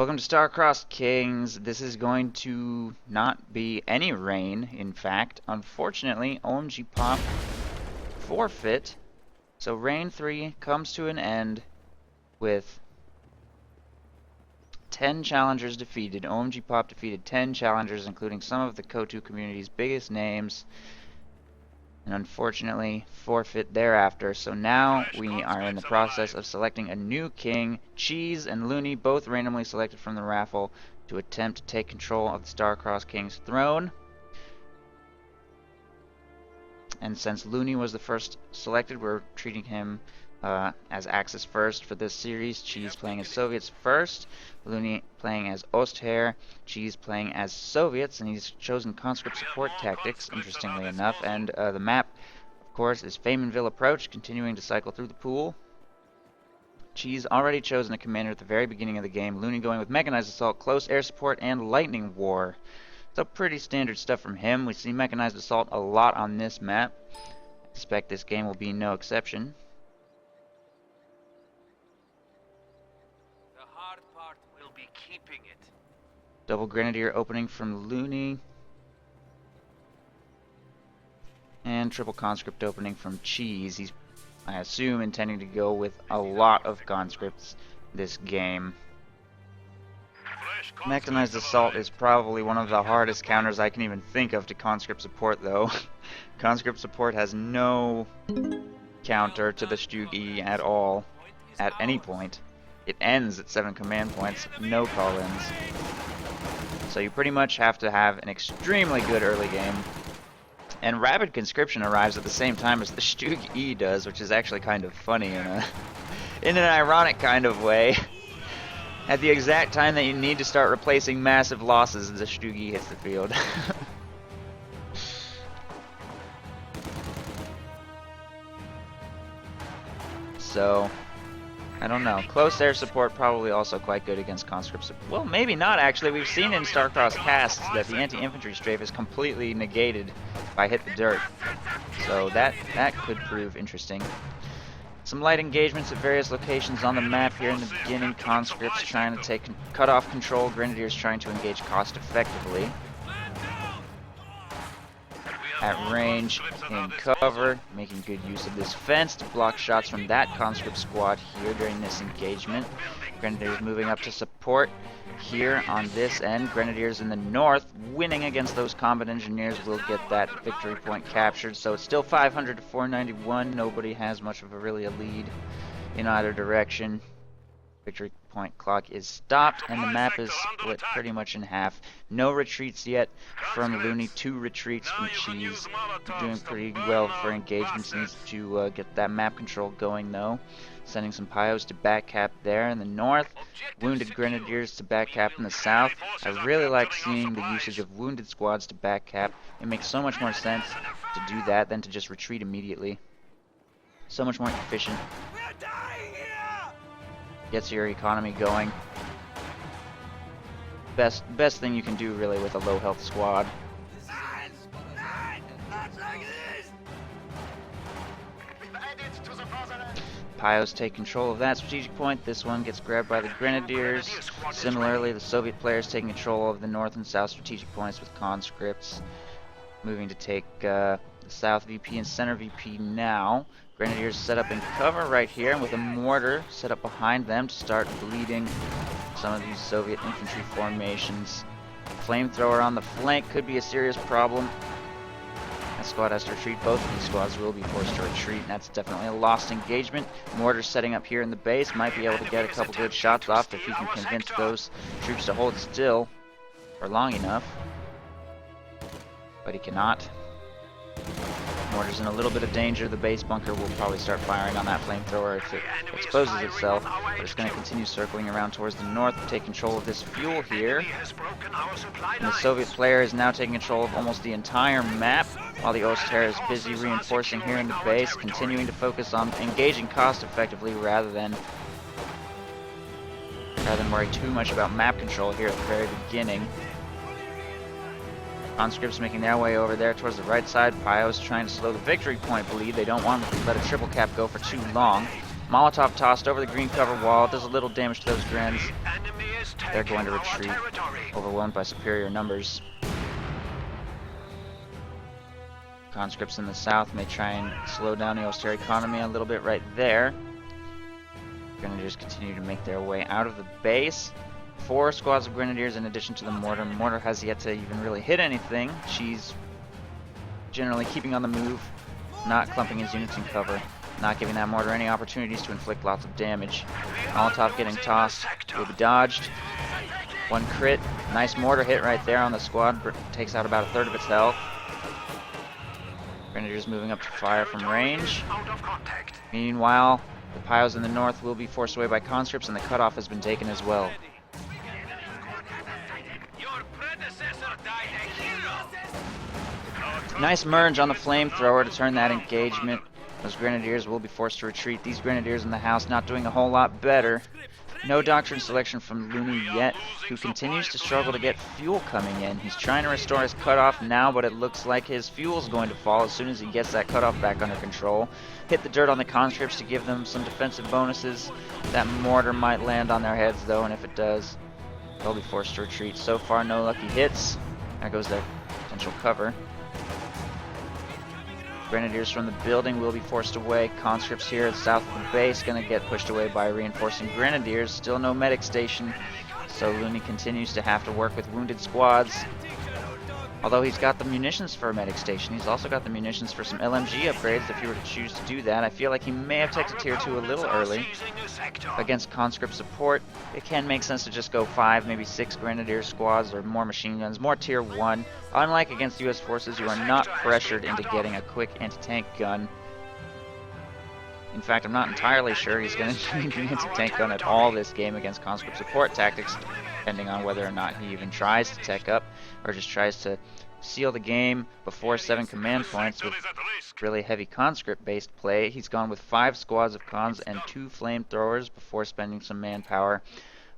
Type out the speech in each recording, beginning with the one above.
Welcome to Star-Crossed Kings. This is going to not be any rain, in fact. Unfortunately, OMG Pop forfeit. So Rain 3 comes to an end with 10 challengers defeated. OMG Pop defeated 10 challengers, including some of the KOTU community's biggest names. And unfortunately forfeit thereafter. So now we are in the process of selecting a new king. Cheese and Looney, both randomly selected from the raffle, to attempt to take control of the Star-Crossed King's throne. And since Looney was the first selected, we're treating him as Axis first for this series. Cheese playing as Soviets first, Looney playing as Ostherr, Cheese playing as Soviets, and he's chosen conscript support tactics, interestingly enough. And the map, of course, is Faymanville Approach, continuing to cycle through the pool. Cheese already chosen a commander at the very beginning of the game. Looney going with Mechanized Assault, Close Air Support, and Lightning War. So pretty standard stuff from him. We see Mechanized Assault a lot on this map. I expect this game will be no exception. The hard part will be keeping it. Double Grenadier opening from Looney. And triple Conscript opening from Cheese. He's, I assume, intending to go with a lot of conscripts this game. Mechanized Assault is probably one of the hardest counters I can even think of to conscript support, though. Conscript support has no counter to the Stug at all, at any point. It ends at 7 command points, no call-ins. So you pretty much have to have an extremely good early game. And Rapid Conscription arrives at the same time as the Stug does, which is actually kind of funny in an ironic kind of way. At the exact time that you need to start replacing massive losses, the Stug hits the field. So, I don't know. Close air support probably also quite good against conscript support. Well, maybe not actually. We've seen in Star-Crossed casts that the anti-infantry strafe is completely negated by Hit the Dirt. So that could prove interesting. Some light engagements at various locations on the map here in the beginning. Conscripts trying to cut off control. Grenadiers trying to engage cost effectively. At range, in cover, making good use of this fence to block shots from that conscript squad here during this engagement. Grenadiers moving up to support here on this end. Grenadiers in the north winning against those combat engineers will get that victory point captured. So it's still 500 to 491. Nobody has much of a lead in either direction. Victory point clock is stopped, and the map is split pretty much in half. No retreats yet from Looney, 2 retreats from Cheese. Doing pretty well for engagements. Needs to get that map control going though. Sending some Pyos to back cap there in the north. Wounded Grenadiers to back cap in the south. I really like seeing the usage of wounded squads to back cap. It makes so much more sense to do that than to just retreat immediately. So much more efficient. Gets your economy going. Best thing you can do really with a low health squad. Pyos take control of that strategic point. This one gets grabbed by the Grenadiers. Similarly, the Soviet players taking control of the north and south strategic points with conscripts. Moving to take the south VP and center VP now. Grenadiers set up in cover right here, and with a mortar set up behind them to start bleeding some of these Soviet infantry formations. Flamethrower on the flank could be a serious problem. That squad has to retreat. Both of these squads will be forced to retreat, and that's definitely a lost engagement. Mortar setting up here in the base. Might be able to get a couple good shots off if he can convince those troops to hold still for long enough. But he cannot. Mortar's in a little bit of danger. The base bunker will probably start firing on that flamethrower if it exposes itself. But it's going to continue circling around towards the north to take control of this fuel here. And the Soviet player is now taking control of almost the entire map, while the Ostherr is busy reinforcing here in the base, continuing to focus on engaging cost effectively rather than worry too much about map control here at the very beginning. Conscripts making their way over there towards the right side. Pyos trying to slow the victory point bleed. They don't want to let a triple cap go for too long. Molotov tossed over the green cover wall. Does a little damage to those Grens. The enemy is They're taking going to our retreat, territory. overwhelmed by superior numbers. Conscripts in the south may try and slow down the austere economy a little bit right there. Grenadiers continue to make their way out of the base. 4 squads of Grenadiers in addition to the mortar. Mortar has yet to even really hit anything. She's generally keeping on the move, not clumping his units in cover, not giving that mortar any opportunities to inflict lots of damage. Molotov getting tossed, will be dodged. 1 crit, nice mortar hit right there on the squad, takes out about 1/3 of its health. Grenadiers moving up to fire from range. Out of contact. Meanwhile, the piles in the north will be forced away by conscripts, and the cutoff has been taken as well. Your predecessor died a hero. Nice merge on the flamethrower to turn that engagement. Those Grenadiers will be forced to retreat. These Grenadiers in the house not doing a whole lot better. No doctrine selection from Looney yet, who continues to struggle to get fuel coming in. He's trying to restore his cutoff now, but it looks like his fuel's going to fall as soon as he gets that cutoff back under control. Hit the dirt on the conscripts to give them some defensive bonuses. That mortar might land on their heads though, and if it does, they'll be forced to retreat. So far, no lucky hits. There goes their potential cover. Grenadiers from the building will be forced away. Conscripts here south of the base going to get pushed away by reinforcing Grenadiers. Still no medic station, so Looney continues to have to work with wounded squads. Although he's got the munitions for a medic station, he's also got the munitions for some LMG upgrades if he were to choose to do that. I feel like he may have taken tier 2 a little early. Against conscript support, it can make sense to just go 5, maybe 6 Grenadier squads or more machine guns, more tier 1. Unlike against US forces, you are not pressured into getting a quick anti-tank gun. In fact, I'm not entirely sure he's going to need an anti-tank gun at all this game against conscript support tactics, depending on whether or not he even tries to tech up or just tries to seal the game before 7 command points with really heavy conscript-based play. He's gone with 5 squads of cons and 2 flamethrowers before spending some manpower.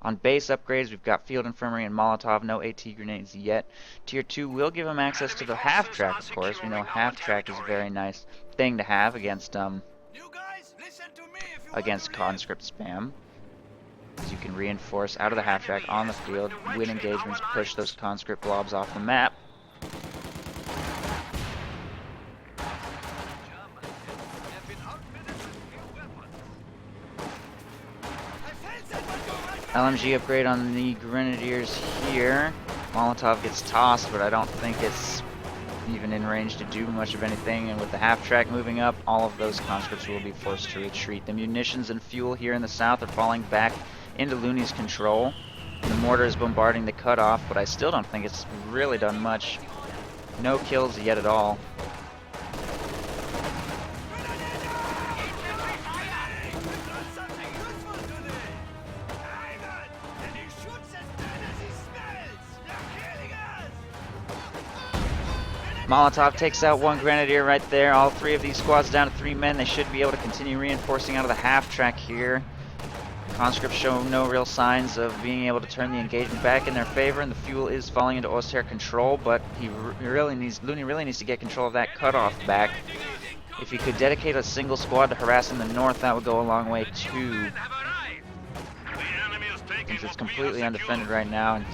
On base upgrades, we've got Field Infirmary and Molotov, no AT grenades yet. Tier 2 will give him access to the half-track, of course. We know half-track is a very nice thing to have against conscript spam. As you can reinforce out of the half-track on the field, win engagements, push those conscript blobs off the map. LMG upgrade on the Grenadiers here. Molotov gets tossed, but I don't think it's even in range to do much of anything. And with the half-track moving up, all of those conscripts will be forced to retreat. The munitions and fuel here in the south are falling back into Looney's control. The mortar is bombarding the cutoff, but I still don't think it's really done much. No kills yet at all. Molotov takes out 1 Grenadier right there. All 3 of these squads down to 3 men. They should be able to continue reinforcing out of the half-track here. Conscripts show no real signs of being able to turn the engagement back in their favor, and the fuel is falling into austere control, but Looney really needs to get control of that cutoff back. If he could dedicate a single squad to harassing the north, that would go a long way too. Since it's completely undefended right now, and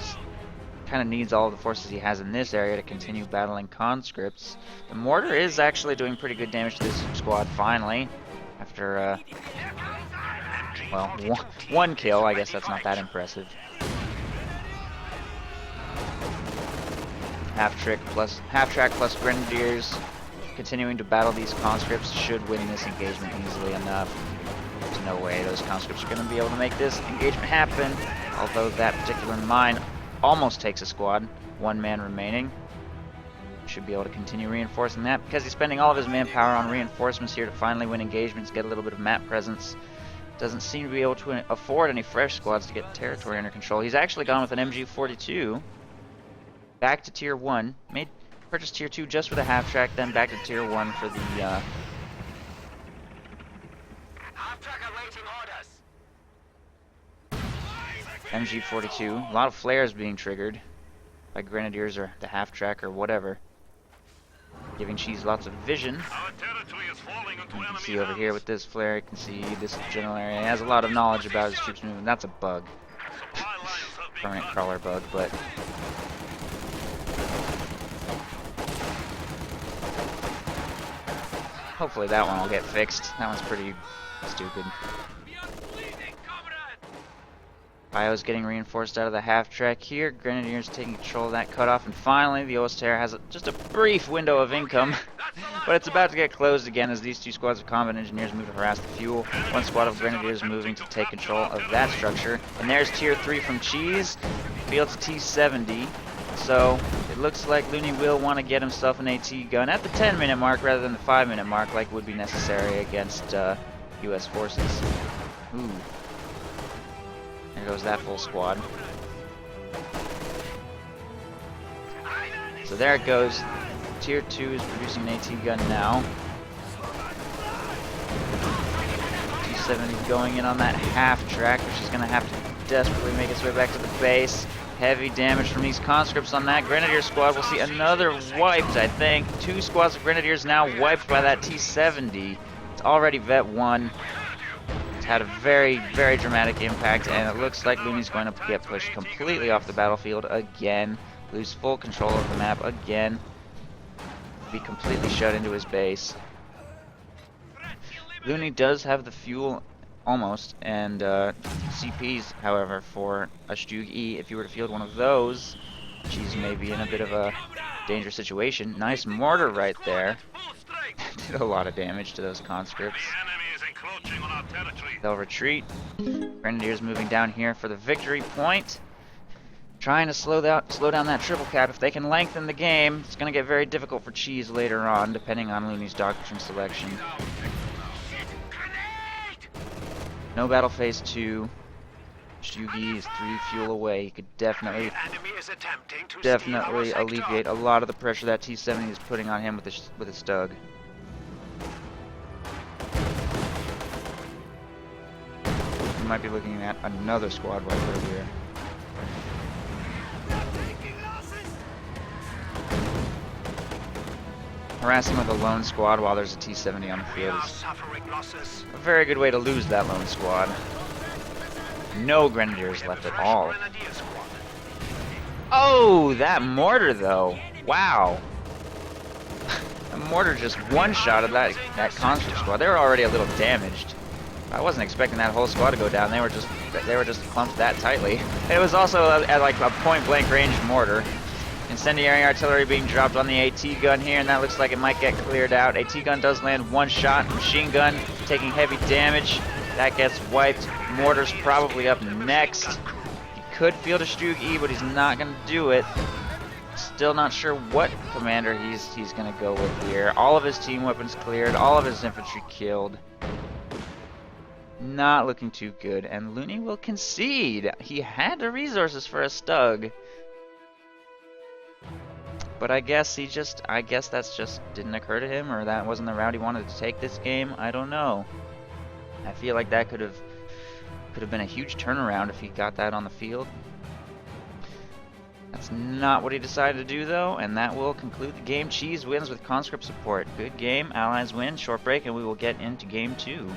kind of needs all of the forces he has in this area to continue battling conscripts. The mortar is actually doing pretty good damage to this squad finally, after well, 1 kill. I guess that's not that impressive. Half-track plus Grenadiers continuing to battle these conscripts should win this engagement easily enough. There's no way those conscripts are going to be able to make this engagement happen, although that particular mine almost takes a squad, 1 man remaining. Should be able to continue reinforcing that because he's spending all of his manpower on reinforcements here to finally win engagements, get a little bit of map presence. Doesn't seem to be able to afford any fresh squads to get territory under control. He's actually gone with an MG42 back to tier 1. Purchased tier 2 just for the half-track, then back to tier 1 for the MG42. A lot of flares being triggered by Grenadiers or the half-track or whatever, giving Cheese lots of vision. Our territory is falling You can see over here with this flare, you can see this general area. He has a lot of knowledge about his troops moving. That's a bug. Permanent crawler bug, but hopefully that one will get fixed. That one's pretty stupid. Bio's getting reinforced out of the half-track here. Grenadiers taking control of that cutoff, and finally the Osterre has just a brief window of income, but it's about to get closed again as these two squads of combat engineers move to harass the fuel. One squad of Grenadiers moving to take control of that structure, and there's Tier 3 from Cheese. Fields T-70, so it looks like Looney will want to get himself an AT gun at the 10-minute mark rather than the 5-minute mark like would be necessary against US forces. Ooh. There goes that full squad. So there it goes. Tier 2 is producing an AT gun now. T-70 going in on that half track, which is going to have to desperately make its way back to the base. Heavy damage from these conscripts on that Grenadier squad. We'll see another wiped, I think. 2 squads of Grenadiers now wiped by that T-70. It's already Vet 1. Had a very, very dramatic impact, and it looks like Looney's going to get pushed completely off the battlefield again, lose full control of the map again, be completely shut into his base. Looney does have the fuel almost, and CPs, however, for a Stug E. If you were to field one of those, Cheese may be in a bit of a dangerous situation. Nice mortar right there. Did a lot of damage to those conscripts. They'll retreat. Grenadiers moving down here for the victory point. Trying to slow down that triple cap. If they can lengthen the game, it's going to get very difficult for Cheese later on, depending on Looney's doctrine selection. No battle phase 2. Shugi is 3 fuel away. He could definitely alleviate a lot of the pressure that T-70 is putting on him with his Stug. We might be looking at another squad wipe over here. Harassing with a lone squad while there's a T-70 on the field is a very good way to lose that lone squad. No Grenadiers left at all. Oh, that mortar though. Wow. The mortar just one-shotted that conscript squad. They were already a little damaged. I wasn't expecting that whole squad to go down. They were just clumped that tightly. It was also at like a point-blank range mortar. Incendiary artillery being dropped on the AT gun here, and that looks like it might get cleared out. AT gun does land one shot. Machine gun taking heavy damage. That gets wiped. Mortar's probably up next. He could field a Stug E, but he's not going to do it. Still not sure what commander he's going to go with here. All of his team weapons cleared. All of his infantry killed. Not looking too good. And Looney will concede. He had the resources for a Stug. But I guess that's just didn't occur to him, or that wasn't the route he wanted to take this game. I don't know. I feel like that could have been a huge turnaround if he got that on the field. That's not what he decided to do though, and that will conclude the game. Cheese wins with conscript support. Good game. Allies win. Short break, and we will get into game 2.